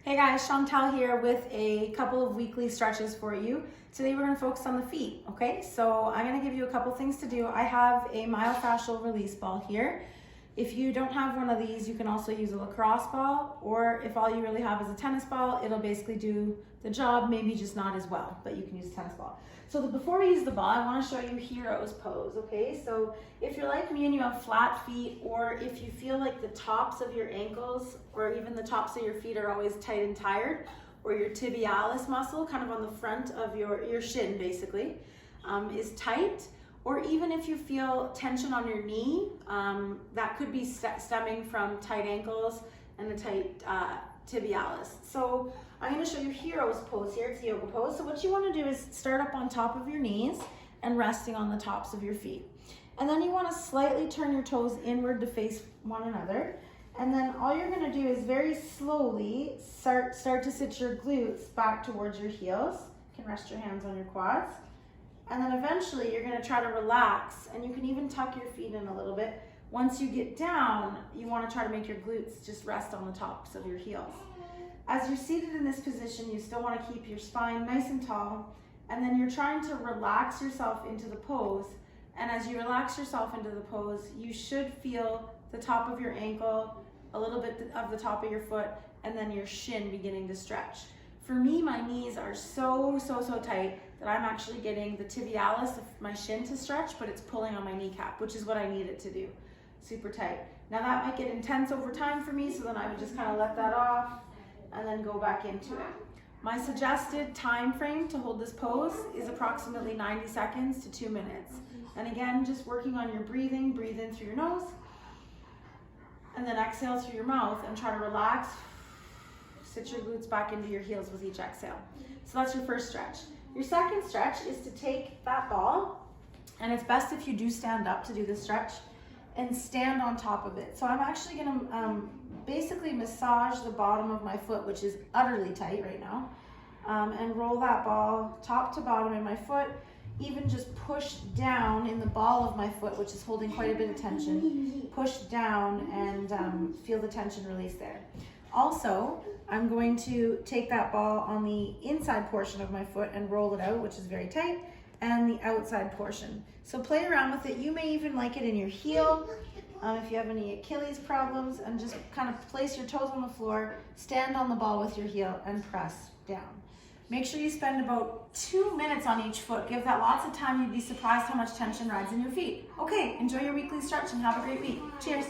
Hey guys, Chantal here with a couple of weekly stretches for you. Today we're going to focus on the feet, okay? So I'm going to give you a couple things to do. I have a myofascial release ball here. If you don't have one of these, you can also use a lacrosse ball, or if all you really have is a tennis ball, it'll basically do the job, maybe just not as well, but you can use a tennis ball. So before we use the ball, I want to show you hero's pose, okay? So if you're like me and you have flat feet, or if you feel like the tops of your ankles or even the tops of your feet are always tight and tired, or your tibialis muscle, kind of on the front of your shin basically, is tight, or even if you feel tension on your knee, that could be stemming from tight ankles and a tight tibialis. So I'm going to show you hero's pose here. It's yoga pose. So what you want to do is start up on top of your knees and resting on the tops of your feet. And then you want to slightly turn your toes inward to face one another. And then all you're going to do is very slowly start to sit your glutes back towards your heels. You can rest your hands on your quads. And then eventually you're going to try to relax, and you can even tuck your feet in a little bit. Once you get down, you want to try to make your glutes just rest on the tops of your heels. As you're seated in this position, you still want to keep your spine nice and tall, and then you're trying to relax yourself into the pose. And as you relax yourself into the pose, you should feel the top of your ankle, a little bit of the top of your foot, and then your shin beginning to stretch. For me, my knees are so tight that I'm actually getting the tibialis of my shin to stretch, but it's pulling on my kneecap, which is what I need it to do. Super tight. Now that might get intense over time for me, so then I would just kind of let that off and then go back into it. My suggested time frame to hold this pose is approximately 90 seconds to 2 minutes. And again, just working on your breathing. Breathe in through your nose, and then exhale through your mouth and try to relax. Sit your glutes back into your heels with each exhale. So that's your first stretch. Your second stretch is to take that ball, and it's best if you do stand up to do this stretch, and stand on top of it. So I'm actually gonna basically massage the bottom of my foot, which is utterly tight right now, and roll that ball top to bottom in my foot, even just push down in the ball of my foot, which is holding quite a bit of tension. Push down and feel the tension release there. Also, I'm going to take that ball on the inside portion of my foot and roll it out, which is very tight, and the outside portion. So play around with it. You may even like it in your heel if you have any Achilles problems, and just kind of place your toes on the floor, stand on the ball with your heel, and press down. Make sure you spend about 2 minutes on each foot. Give that lots of time. You'd be surprised how much tension rides in your feet. Okay, enjoy your weekly stretch and have a great week. Cheers.